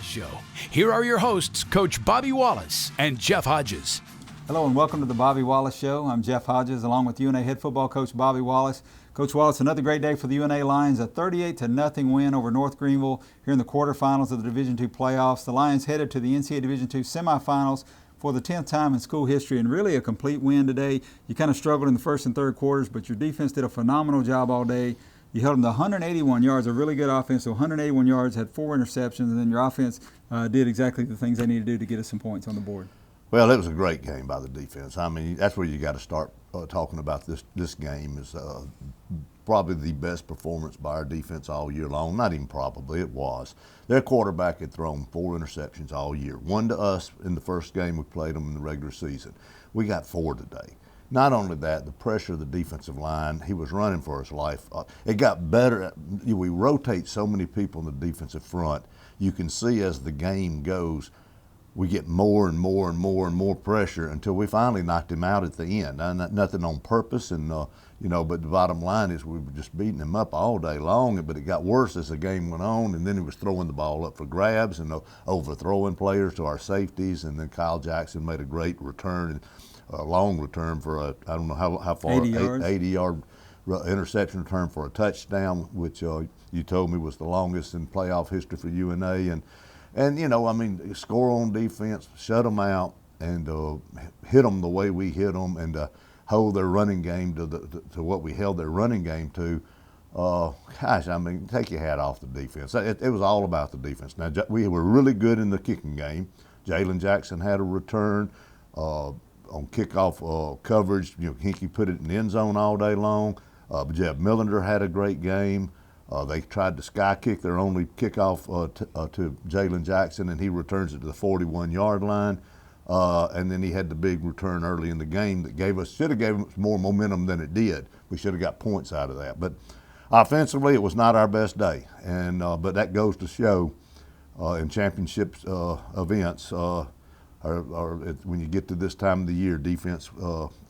Wallce Show. Here are your hosts, Coach Bobby Wallce and Jeff Hodges. Hello and welcome to the Bobby Wallce Show. I'm Jeff Hodges along with UNA head football coach Bobby Wallce. Coach Wallce, another great day for the UNA Lions, a 38-0 win over North Greenville here in the quarterfinals of the Division II playoffs. The Lions headed to the NCAA Division II semifinals for the 10th time in school history, and really a complete win today. You kind of struggled in the first and third quarters, but your defense did a phenomenal job all day. You held them to 181 yards, a really good offense, so 181 yards, had 4 interceptions, and then your offense did exactly the things they needed to do to get us some points on the board. Well, it was a great game by the defense. I mean, that's where you got to start talking about this game is probably the best performance by our defense all year long. Not even probably, it was. Their quarterback had thrown 4 interceptions all year. 1 to us in the first game we played them in the regular season. We got 4 today. Not only that, the pressure of the defensive line, he was running for his life. It got better. We rotate so many people in the defensive front. You can see as the game goes, we get more and more and more and more pressure until we finally knocked him out at the end. Nothing on purpose, and but the bottom line is we were just beating him up all day long. But it got worse as the game went on, and then he was throwing the ball up for grabs and overthrowing players to our safeties. And then Kyle Jackson made a great return, a long return for I don't know how far, 80-yard interception return for a touchdown, which you told me was the longest in playoff history for UNA. And score on defense, shut them out, and hit them the way we hit them, and hold their running game to what we held their running game to. Take your hat off the defense. It was all about the defense. Now, we were really good in the kicking game. Jalen Jackson had a return on kickoff coverage. Hinkie put it in the end zone all day long. Jeb Millender had a great game. They tried to sky kick their only kickoff to Jalen Jackson, and he returns it to the 41-yard line. And then he had the big return early in the game that should have gave us more momentum than it did. We should have got points out of that. But offensively, it was not our best day. And but that goes to show in championship events, when you get to this time of the year, defense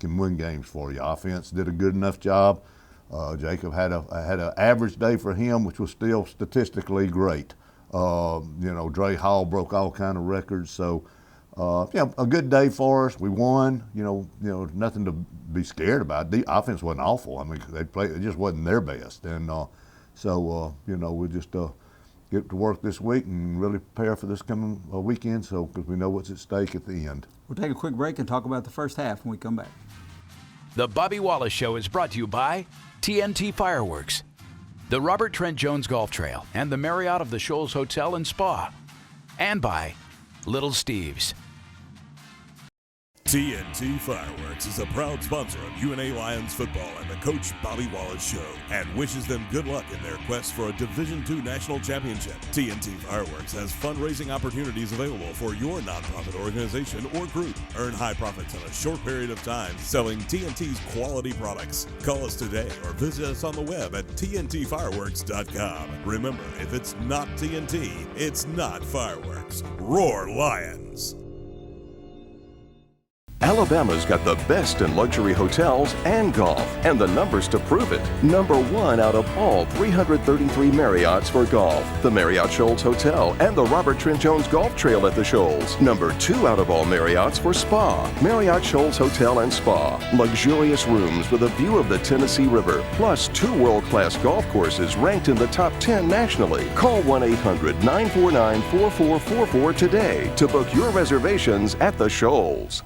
can win games for you. Offense did a good enough job. Jacob had an average day for him, which was still statistically great. Dre Hall broke all kind of records. So, a good day for us. We won. Nothing to be scared about. The offense wasn't awful. I mean, it just wasn't their best. And we just get to work this week and really prepare for this coming weekend. Because we know what's at stake at the end. We'll take a quick break and talk about the first half when we come back. The Bobby Wallce Show is brought to you by TNT Fireworks, the Robert Trent Jones Golf Trail, and the Marriott of the Shoals Hotel and Spa, and by Little Steve's. TNT Fireworks is a proud sponsor of UNA Lions football and the Coach Bobby Wallce Show, and wishes them good luck in their quest for a Division II national championship. TNT Fireworks has fundraising opportunities available for your nonprofit organization or group. Earn high profits in a short period of time selling TNT's quality products. Call us today or visit us on the web at tntfireworks.com. Remember, if it's not TNT, it's not fireworks. Roar Lions! Alabama's got the best in luxury hotels and golf, and the numbers to prove it. Number 1 out of all 333 Marriotts for golf, the Marriott Shoals Hotel and the Robert Trent Jones Golf Trail at the Shoals. Number 2 out of all Marriotts for spa, Marriott Shoals Hotel and Spa. Luxurious rooms with a view of the Tennessee River, plus 2 world-class golf courses ranked in the top 10 nationally. Call 1-800-949-4444 today to book your reservations at the Shoals.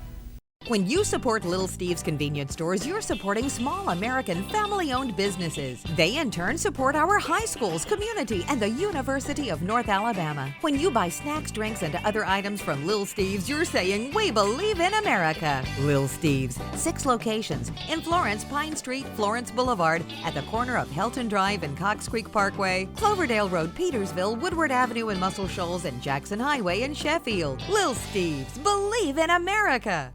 When you support Little Steve's convenience stores, you're supporting small American family-owned businesses. They in turn support our high schools, community, and the University of North Alabama. When you buy snacks, drinks, and other items from Little Steve's, you're saying, we believe in America. Little Steve's, 6 locations in Florence, Pine Street, Florence Boulevard, at the corner of Helton Drive and Cox Creek Parkway, Cloverdale Road, Petersville, Woodward Avenue in Muscle Shoals, and Jackson Highway in Sheffield. Little Steve's, believe in America.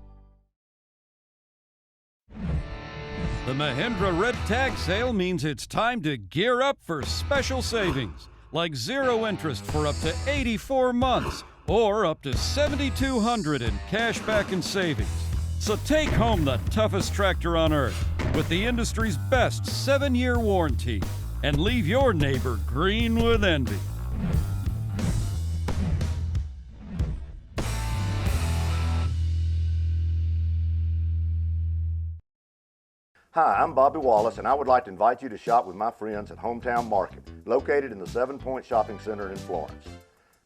The Mahindra Red Tag Sale means it's time to gear up for special savings, like 0 interest for up to 84 months, or up to $7,200 in cash back and savings. So take home the toughest tractor on earth with the industry's best 7-year warranty and leave your neighbor green with envy. Hi, I'm Bobby Wallce, and I would like to invite you to shop with my friends at Hometown Market, located in the 7 Point Shopping Center in Florence.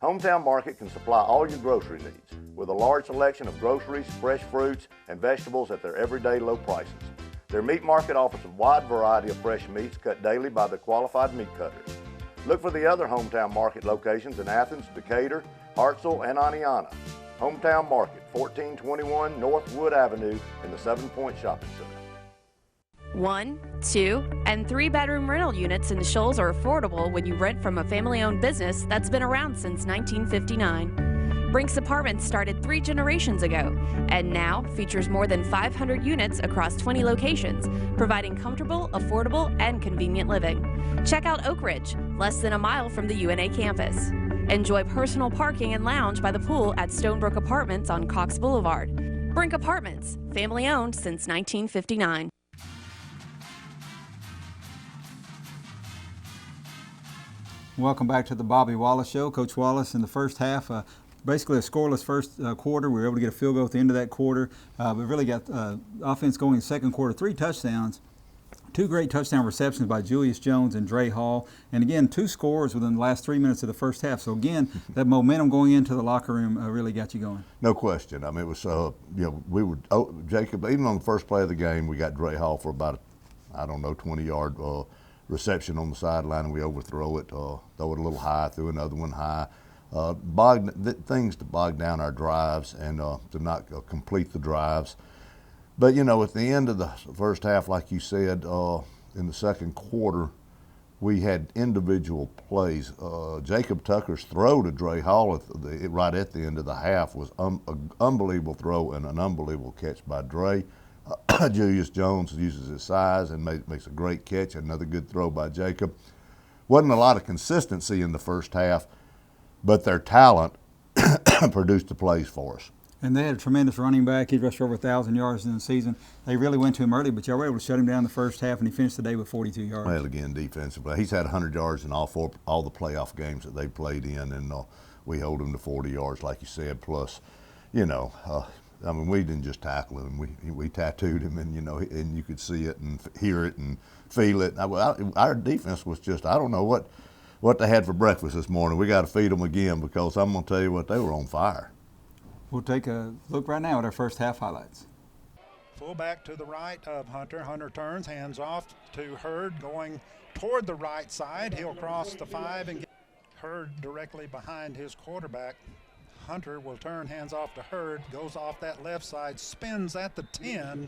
Hometown Market can supply all your grocery needs with a large selection of groceries, fresh fruits, and vegetables at their everyday low prices. Their meat market offers a wide variety of fresh meats cut daily by the qualified meat cutters. Look for the other Hometown Market locations in Athens, Decatur, Hartselle, and Aniana. Hometown Market, 1421 North Wood Avenue in the 7 Point Shopping Center. 1, 2, and 3-bedroom rental units in the Shoals are affordable when you rent from a family-owned business that's been around since 1959. Brinks Apartments started 3 generations ago and now features more than 500 units across 20 locations, providing comfortable, affordable, and convenient living. Check out Oak Ridge, less than a mile from the UNA campus. Enjoy personal parking and lounge by the pool at Stonebrook Apartments on Cox Boulevard. Brink Apartments, family-owned since 1959. Welcome back to the Bobby Wallce Show. Coach Wallce, in the first half, basically a scoreless first quarter. We were able to get a field goal at the end of that quarter. We really got offense going in the second quarter, 3 touchdowns. 2 great touchdown receptions by Julius Jones and Dre Hall. And again, 2 scores within the last 3 minutes of the first half. So again, that momentum going into the locker room really got you going. No question. I mean, it was, we were, Jacob, even on the first play of the game, we got Dre Hall for about, 20-yard reception on the sideline, and we overthrow it, throw it a little high, threw another one high. Things to bog down our drives and to not complete the drives. But, at the end of the first half, like you said, in the second quarter, we had individual plays. Jacob Tucker's throw to Dre Hall right at the end of the half was an unbelievable throw and an unbelievable catch by Dre. Julius Jones uses his size and makes a great catch. Another good throw by Jacob. Wasn't a lot of consistency in the first half, but their talent produced the plays for us. And they had a tremendous running back. He rushed for over 1,000 yards in the season. They really went to him early, but y'all were able to shut him down in the first half, and he finished the day with 42 yards. Well, again, defensively, he's had 100 yards in all the playoff games that they played in, and we hold him to 40 yards, like you said. Plus, we didn't just tackle him. We tattooed him, and and you could see it and hear it and feel it. Our defense was just, I don't know what they had for breakfast this morning. We got to feed them again, because I'm going to tell you what, they were on fire. We'll take a look right now at our first half highlights. Fullback to the right of Hunter. Hunter turns, hands off to Hurd, going toward the right side. He'll cross the 5 and get Hurd directly behind his quarterback. Hunter will turn, hands off to Hurd, goes off that left side, spins at the 10.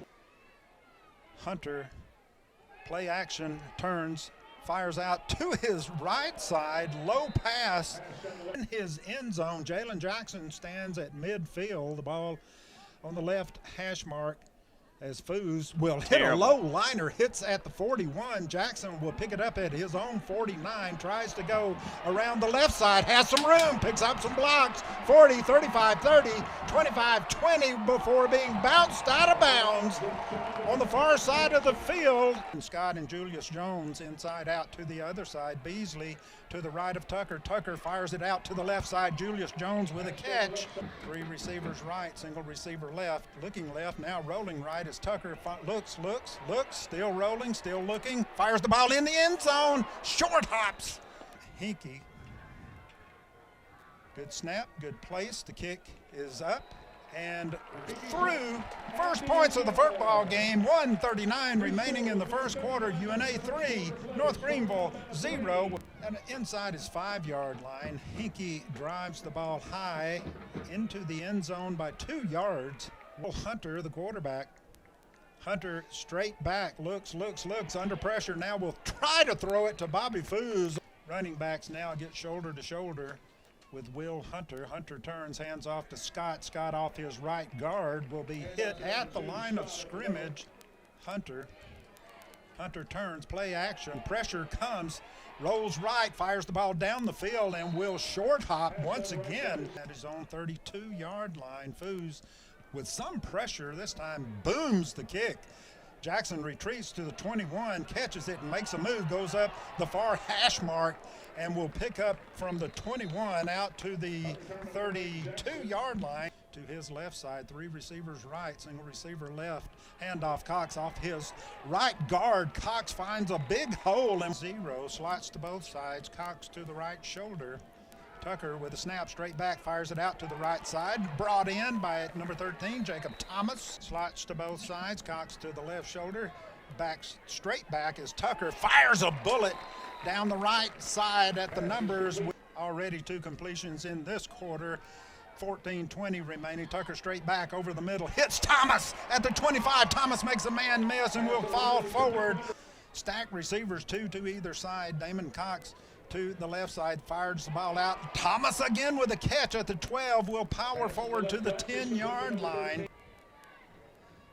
Hunter, play action, turns, fires out to his right side, low pass in his end zone. Jalen Jackson stands at midfield, the ball on the left hash mark, as Foos will hit a low liner, hits at the 41. Jackson will pick it up at his own 49, tries to go around the left side, has some room, picks up some blocks, 40, 35, 30, 25, 20 before being bounced out of bounds on the far side of the field. Scott and Julius Jones inside out to the other side. Beasley to the right of Tucker. Tucker fires it out to the left side. Julius Jones with a catch. 3 receivers right, single receiver left. Looking left, now rolling right as Tucker looks, still rolling, still looking. Fires the ball in the end zone. Short hops. Hinkie. Good snap, good place. The kick is up and through. First points of the football game. 1:39 remaining in the first quarter. UNA 3, North Greenville 0. And inside his 5-yard line, Hinkie drives the ball high into the end zone by 2 yards. Hunter, the quarterback. Hunter straight back, looks under pressure. Now will try to throw it to Bobby Foos. Running backs now get shoulder to shoulder with Will Hunter. Hunter turns, hands off to Scott. Scott off his right guard will be hit at the line of scrimmage. Hunter turns, play action, pressure comes, rolls right, fires the ball down the field, and will short hop once again at his own 32-yard line. Foos with some pressure this time booms the kick. Jackson retreats to the 21, catches it and makes a move, goes up the far hash mark, and will pick up from the 21 out to the 32-yard line. To his left side, 3 receivers right, single receiver left, handoff Cox off his right guard. Cox finds a big hole and 0, slots to both sides, Cox to the right shoulder. Tucker with a snap straight back, fires it out to the right side, brought in by number 13, Jacob Thomas. Slots to both sides, Cox to the left shoulder, back straight back as Tucker fires a bullet down the right side at the numbers. Already 2 completions in this quarter. 14:20 remaining. Tucker straight back over the middle, hits Thomas at the 25. Thomas makes a man miss and will fall forward. Stacked receivers, 2 to either side. Damon Cox to the left side, fires the ball out. Thomas again with a catch at the 12, will power forward to the 10-yard line.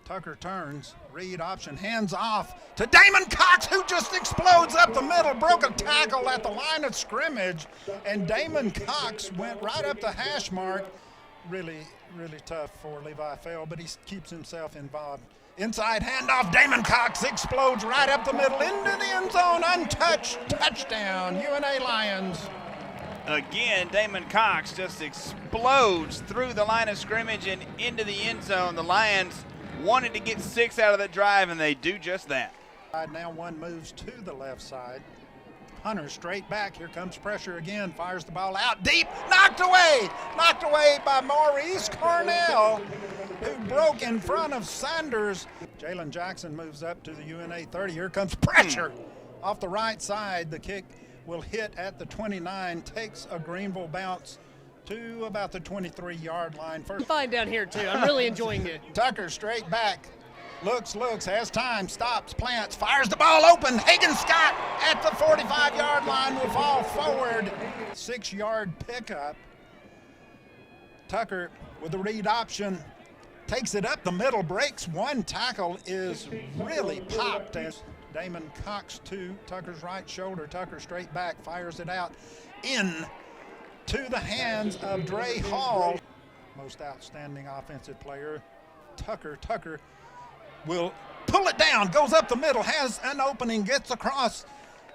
Tucker turns, read option, hands off to Damon Cox, who just explodes up the middle, broke a tackle at the line of scrimmage, and Damon Cox went right up the hash mark. Really tough for Levi Fell, but he keeps himself involved. Inside handoff, Damon Cox explodes right up the middle into the end zone, untouched, touchdown, UNA Lions. Again, Damon Cox just explodes through the line of scrimmage and into the end zone. The Lions wanted to get 6 out of the drive, and they do just that. Now one moves to the left side. Hunter straight back. Here comes pressure again. Fires the ball out deep. Knocked away by Maurice Cornell, who broke in front of Sanders. Jalen Jackson moves up to the UNA 30. Here comes pressure off the right side. The kick will hit at the 29. Takes a Greenville bounce to about the 23-yard line. First. Fine down here, too. I'm really enjoying it. Tucker straight back. Looks, has time, stops, plants, fires the ball open. Hagan Scott at the 45-yard line will fall forward. 6-yard pickup. Tucker with the read option. Takes it up the middle, breaks one tackle, is really popped as Damon Cox to Tucker's right shoulder. Tucker straight back, fires it out in to the hands of Dre Hall. Most outstanding offensive player, Tucker will pull it down, goes up the middle, has an opening, gets across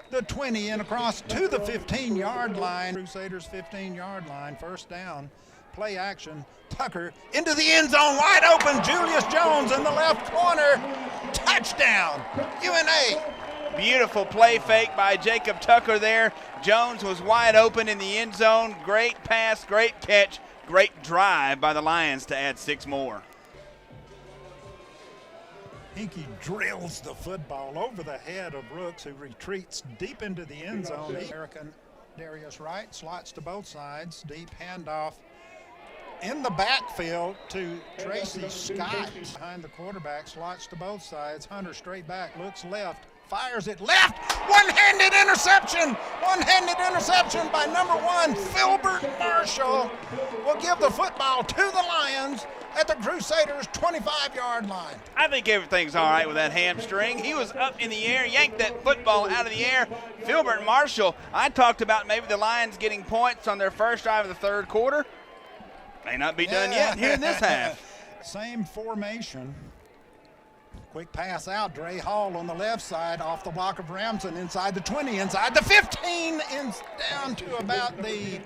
the 20 and across to the 15-yard line. Crusaders 15-yard line, first down. Play action, Tucker into the end zone, wide open, Julius Jones in the left corner, touchdown, UNA. Beautiful play fake by Jacob Tucker there. Jones was wide open in the end zone. Great pass, great catch, great drive by the Lions to add 6 more. Hinkie drills the football over the head of Brooks, who retreats deep into the end zone. American Darius Wright slots to both sides, deep handoff in the backfield to Tracy Scott. Behind the quarterback, slots to both sides. Hunter straight back, looks left, fires it left. One-handed interception by number 1, Filbert Marshall, will give the football to the Lions at the Crusaders' 25-yard line. I think everything's all right with that hamstring. He was up in the air, yanked that football out of the air. Filbert Marshall, I talked about maybe the Lions getting points on their first drive of the third quarter. May not be done yet here in this half. Same formation. Quick pass out, Dre Hall on the left side off the block of Ramson, inside the 20, inside the 15, down to about the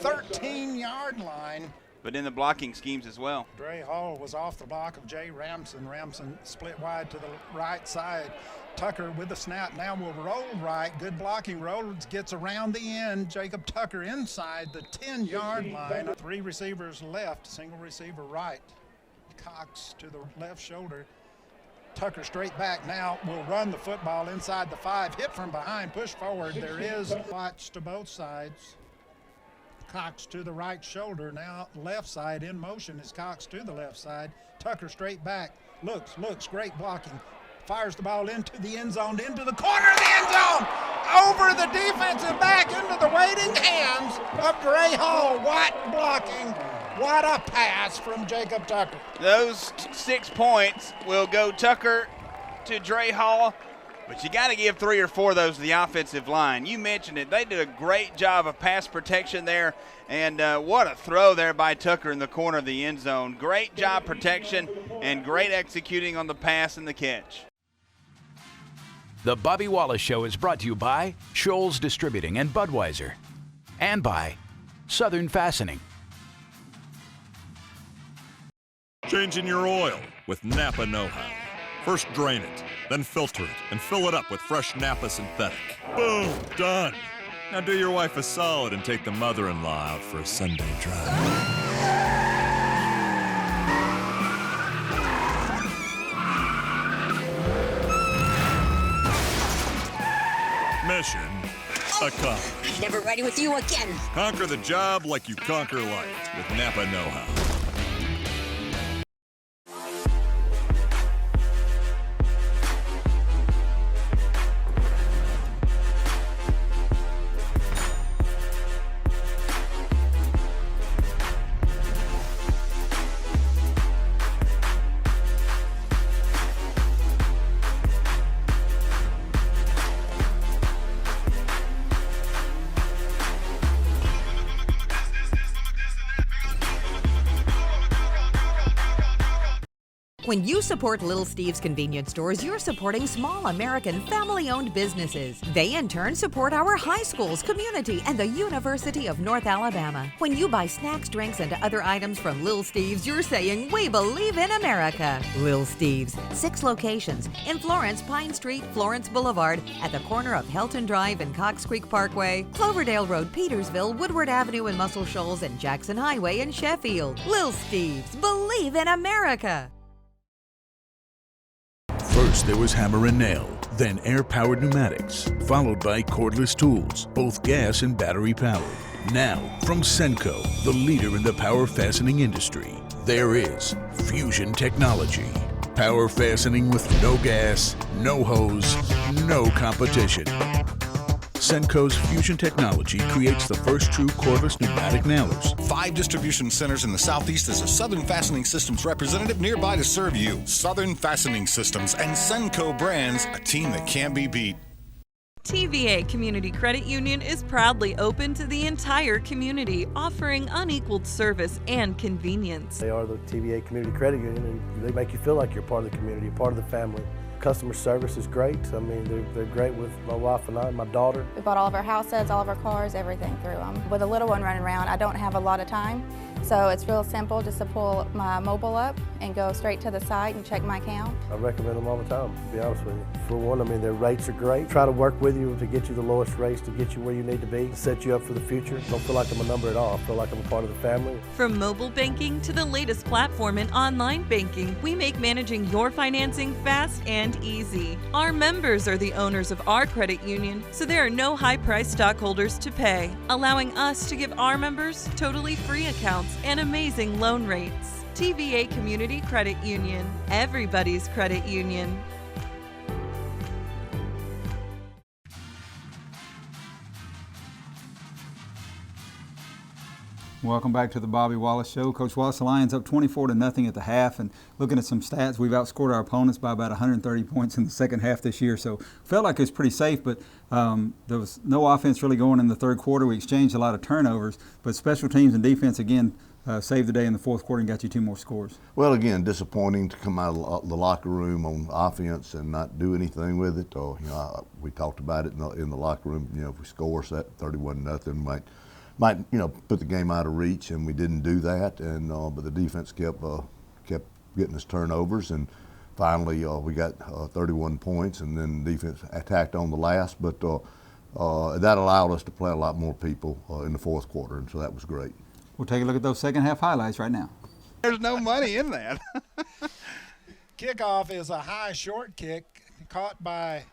13-yard line. But in the blocking schemes as well. Dre Hall was off the block of Jay Ramson. Ramson split wide to the right side. Tucker with the snap now will roll right. Good blocking. Rhodes gets around the end. Jacob Tucker inside the 10-yard line. 3 receivers left, single receiver right. Cox to the left shoulder. Tucker straight back now will run the football inside the 5. Hit from behind, push forward. There is watch to both sides. Cox to the right shoulder, now left side in motion is Cox to the left side. Tucker straight back, looks, great blocking. Fires the ball into the end zone, into the corner of the end zone, over the defensive back, into the waiting hands of Dre Hall. What blocking, what a pass from Jacob Tucker. Those 6 points will go Tucker to Dre Hall But you got to give 3 or 4 of those to the offensive line. You mentioned it. They did a great job of pass protection there. And what a throw there by Tucker in the corner of the end zone. Great job protection and great executing on the pass and the catch. The Bobby Wallce Show is brought to you by Scholl's Distributing and Budweiser, and by Southern Fastening. Changing your oil with Napa know-how. First drain it, then filter it, and fill it up with fresh Napa synthetic. Boom, done. Now do your wife a solid and take the mother-in-law out for a Sunday drive. Mission accomplished. Never riding with you again. Conquer the job like you conquer life with Napa know-how. When you support Little Steve's convenience stores, you're supporting small American family-owned businesses. They in turn support our high schools, community, and the University of North Alabama. When you buy snacks, drinks, and other items from Little Steve's, you're saying, we believe in America. Little Steve's, 6 locations in Florence, Pine Street, Florence Boulevard, at the corner of Helton Drive and Cox Creek Parkway, Cloverdale Road, Petersville, Woodward Avenue in Muscle Shoals, and Jackson Highway in Sheffield. Little Steve's, believe in America. First, there was hammer and nail, then air-powered pneumatics, followed by cordless tools, both gas and battery-powered. Now, from Senco, the leader in the power fastening industry, there is Fusion Technology. Power fastening with no gas, no hose, no competition. Senco's Fusion Technology creates the first true cordless pneumatic nailers. 5 distribution centers in the Southeast as a Southern Fastening Systems representative nearby to serve you. Southern Fastening Systems and Senco brands, a team that can't be beat. TVA Community Credit Union is proudly open to the entire community, offering unequaled service and convenience. They are the TVA Community Credit Union, and they make you feel like you're part of the community, part of the family. Customer service is great. I mean, they're great with my wife and I and my daughter. We bought all of our houses, all of our cars, everything through them. With a little one running around, I don't have a lot of time. So it's real simple just to pull my mobile up and go straight to the site and check my account. I recommend them all the time, to be honest with you. For one, I mean, their rates are great. Try to work with you to get you the lowest rates, to get you where you need to be, to set you up for the future. Don't feel like I'm a number at all. I feel like I'm a part of the family. From mobile banking to the latest platform in online banking, we make managing your financing fast and easy. Our members are the owners of our credit union, so there are no high-priced stockholders to pay, allowing us to give our members totally free accounts and amazing loan rates. TVA Community Credit Union, everybody's credit union. Welcome back to the Bobby Wallce Show. Coach Wallce, the Lions up 24-0 at the half, and looking at some stats, we've outscored our opponents by about 130 points in the second half this year, so felt like it was pretty safe, but there was no offense really going in the third quarter. We exchanged a lot of turnovers, but special teams and defense, again, saved the day in the fourth quarter and got you 2 more scores. Well, again, disappointing to come out of the locker room on offense and not do anything with it. Or, we talked about it in the locker room. If we score that 31-0, might put the game out of reach, and we didn't do that. And but the defense kept getting us turnovers, and finally we got 31 points, and then defense attacked on the last. But that allowed us to play a lot more people in the fourth quarter, and so that was great. We'll take a look at those second half highlights right now. There's no money in that. Kickoff is a high short kick caught by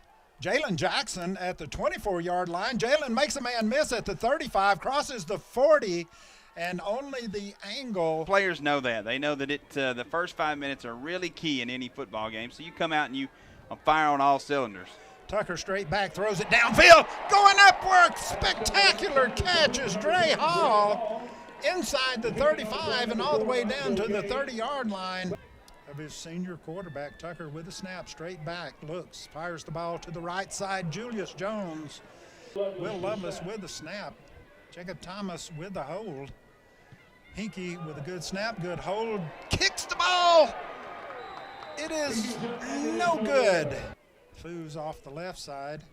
Jalen Jackson at the 24-yard line. Jalen makes a man miss at the 35, crosses the 40, and only the angle. Players know that. They know that the first 5 minutes are really key in any football game. So you come out and you fire on all cylinders. Tucker straight back, throws it downfield, going upward. Spectacular catch is Dre Hall inside the 35 and all the way down to the 30-yard line. of his senior quarterback. Tucker with the snap, straight back, looks, fires the ball to the right side. Julius Jones, Will Lovelace with the snap. Jacob Thomas with the hold. Hinkie with a good snap, good hold, kicks the ball. It is no good. Foos off the left side.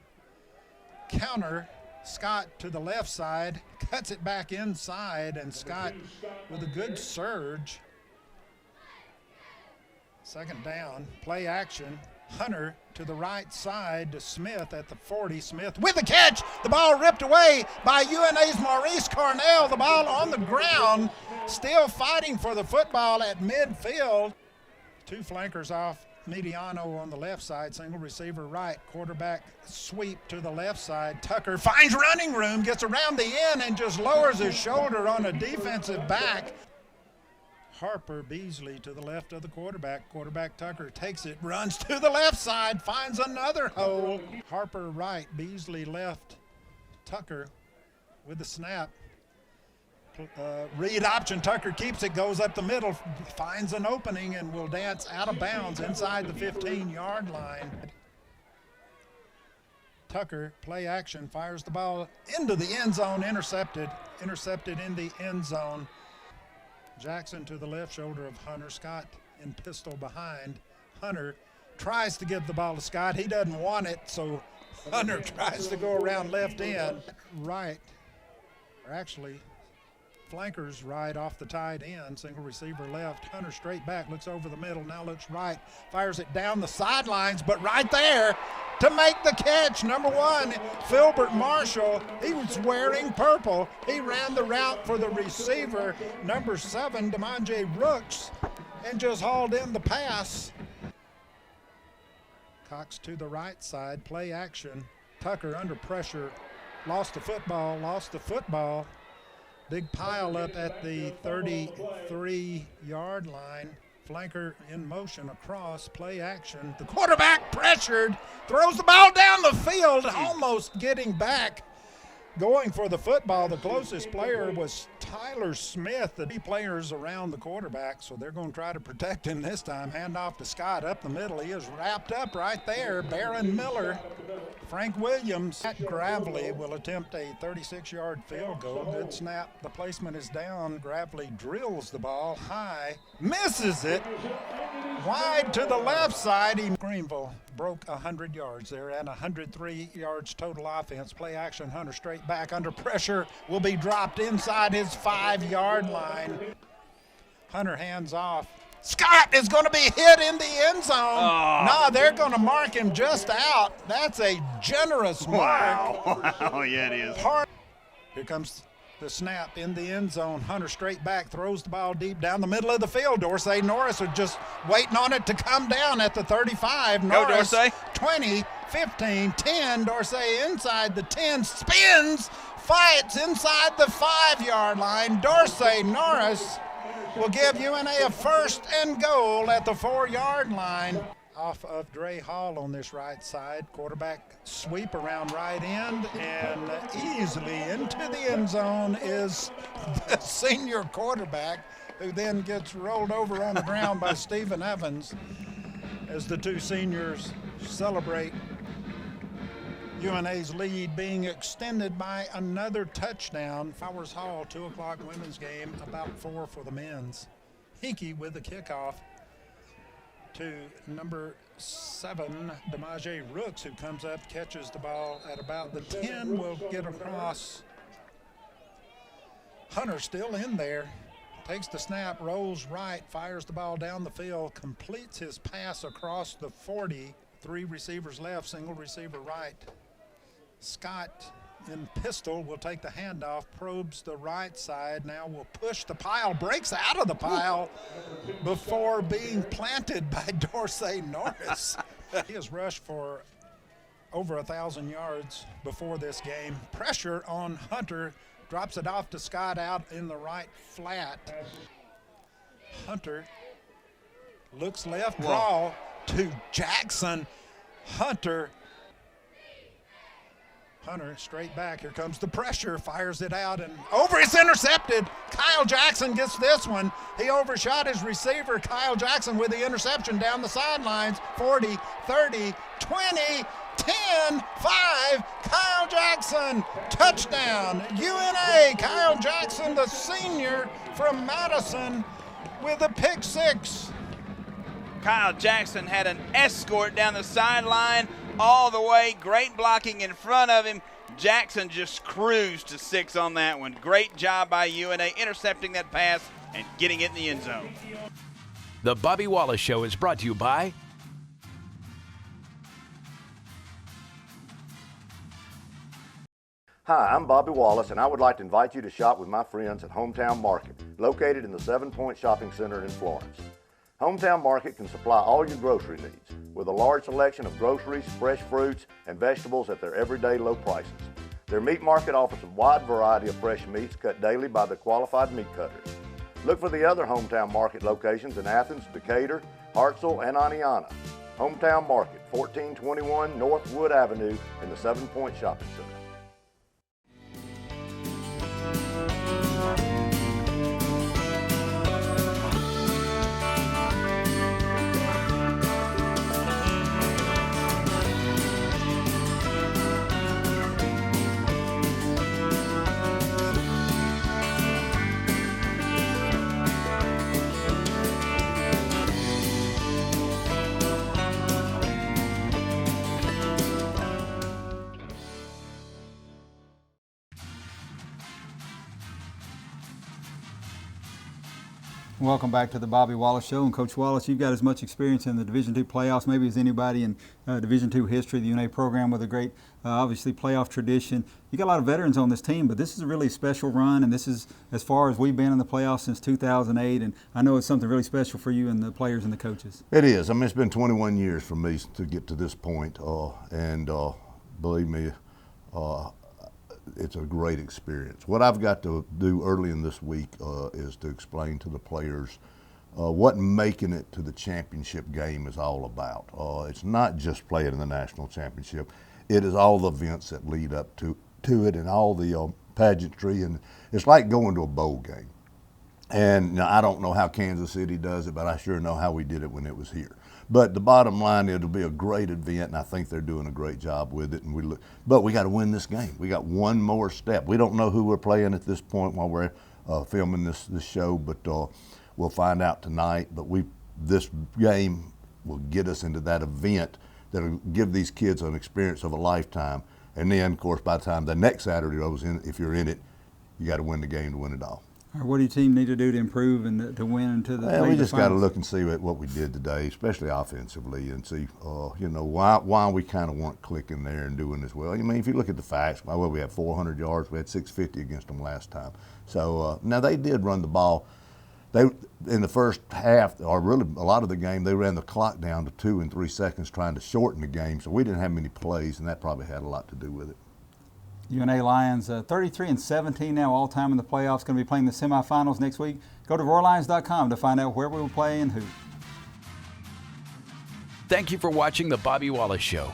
Counter, Scott to the left side, cuts it back inside, and Scott with a good surge. Second down, play action. Hunter to the right side to Smith at the 40. Smith with the catch. The ball ripped away by UNA's Maurice Cornell. The ball on the ground, still fighting for the football at midfield. Two flankers off. Mediano on the left side, single receiver right, quarterback sweep to the left side. Tucker finds running room, gets around the end and just lowers his shoulder on a defensive back. Harper Beasley to the left of the quarterback. Quarterback Tucker takes it, runs to the left side, finds another hole. Harper right, Beasley left. Tucker with the snap. Read option, Tucker keeps it, goes up the middle, finds an opening and will dance out of bounds inside the 15-yard line. Tucker, play action, fires the ball into the end zone, intercepted in the end zone. Jackson to the left shoulder of Hunter. Scott in pistol behind. Hunter tries to give the ball to Scott. He doesn't want it, so Hunter tries to go around left end. Right, or actually, flankers right off the tight end, single receiver left. Hunter straight back, looks over the middle, now looks right, fires it down the sidelines, but right there to make the catch, number 1, Filbert Marshall. He was wearing purple. He ran the route for the receiver, number 7, DeMonje Brooks, and just hauled in the pass. Cox to the right side, play action. Tucker under pressure, lost the football. Big pile up at the 33-yard line. Flanker in motion across, play action. The quarterback pressured, throws the ball down the field, almost getting back. Going for the football, the closest player was Tyler Smith. The 3 players around the quarterback, so they're going to try to protect him this time. Hand off to Scott up the middle. He is wrapped up right there. Barron Miller, Frank Williams. Matt Gravely will attempt a 36-yard field goal. Good snap. The placement is down. Gravely drills the ball high, misses it. Wide to the left side. Greenville broke 100 yards. They're at 103 yards total offense. Play action. Hunter straight back under pressure. Will be dropped inside his 5-yard line. Hunter hands off. Scott is going to be hit in the end zone. Oh. No, they're going to mark him just out. That's a generous mark. Wow, yeah, it is. Here comes the snap in the end zone. Hunter straight back, throws the ball deep down the middle of the field. Dorsey Norris are just waiting on it to come down at the 35. Norris, go Dorsey. 20, 15, 10. Dorsey inside the 10, spins, fights inside the 5-yard line. Dorsey Norris will give UNA a 1st and goal at the 4-yard line. Off of Dre Hall on this right side. Quarterback sweep around right end, and easily into the end zone is the senior quarterback, who then gets rolled over on the ground by Stephen Evans as the 2 seniors celebrate UNA's lead being extended by another touchdown. Fowers Hall, 2 o'clock women's game, about 4 for the men's. Hinkie with the kickoff to number 7, DeMaje Rooks, who comes up, catches the ball at about the 10, will get across. Hunter still in there, takes the snap, rolls right, fires the ball down the field, completes his pass across the 40. 3 receivers left, single receiver right. Scott in pistol will take the handoff, probes the right side, now will push the pile, breaks out of the pile before being planted by Dorsey Norris. He has rushed for over 1,000 yards before this game. Pressure on Hunter, drops it off to Scott out in the right flat. Hunter looks left, draw to Jackson. Hunter Hunter straight back. Here comes the pressure. Fires it out and over. It's intercepted. Kyle Jackson gets this one. He overshot his receiver. Kyle Jackson with the interception down the sidelines. 40, 30, 20, 10, 5. Kyle Jackson. Touchdown. UNA. Kyle Jackson, the senior from Madison, with a pick six. Kyle Jackson had an escort down the sideline all the way. Great blocking in front of him. Jackson just cruised to 6 on that one. Great job by UNA intercepting that pass and getting it in the end zone. The Bobby Wallce Show is brought to you by Hi, I'm Bobby Wallce, and I would like to invite you to shop with my friends at Hometown Market, located in the 7 Point Shopping Center in Florence. Hometown Market can supply all your grocery needs with a large selection of groceries, fresh fruits, and vegetables at their everyday low prices. Their meat market offers a wide variety of fresh meats cut daily by the qualified meat cutters. Look for the other Hometown Market locations in Athens, Decatur, Hartselle, and Aniana. Hometown Market, 1421 North Wood Avenue in the 7 Point Shopping Center. Welcome back to the Bobby Wallce Show. And Coach Wallce, you've got as much experience in the Division II playoffs maybe as anybody in Division II history, the UNA program with a great, obviously, playoff tradition. You got a lot of veterans on this team, but this is a really special run, and this is as far as we've been in the playoffs since 2008, and I know it's something really special for you and the players and the coaches. It is. I mean, it's been 21 years for me to get to this point, and believe me, it's a great experience. What I've got to do early in this week is to explain to the players what making it to the championship game is all about. It's not just playing in the national championship. It is all the events that lead up to it and all the pageantry, and it's like going to a bowl game. And now, I don't know how Kansas City does it, but I sure know how we did it when it was here. But the bottom line, it'll be a great event, and I think they're doing a great job with it. And but we got to win this game. We got one more step. We don't know who we're playing at this point while we're filming this show, but we'll find out tonight. But this game will get us into that event that'll give these kids an experience of a lifetime. And then, of course, by the time the next Saturday rolls in, if you're in it, you got to win the game to win it all. What do your team need to do to improve and to win into the? Well, we just got to look and see what we did today, especially offensively, and see, why we kind of weren't clicking there and doing as well. I mean, if you look at the facts, well, we had 400 yards, we had 650 against them last time. So now they did run the ball. They in the first half, or really a lot of the game, they ran the clock down to 2 and 3 seconds, trying to shorten the game. So we didn't have many plays, and that probably had a lot to do with it. UNA Lions 33-17 now, all time in the playoffs. Going to be playing the semifinals next week. Go to RoarLions.com to find out where we will play and who. Thank you for watching the Bobby Wallce Show.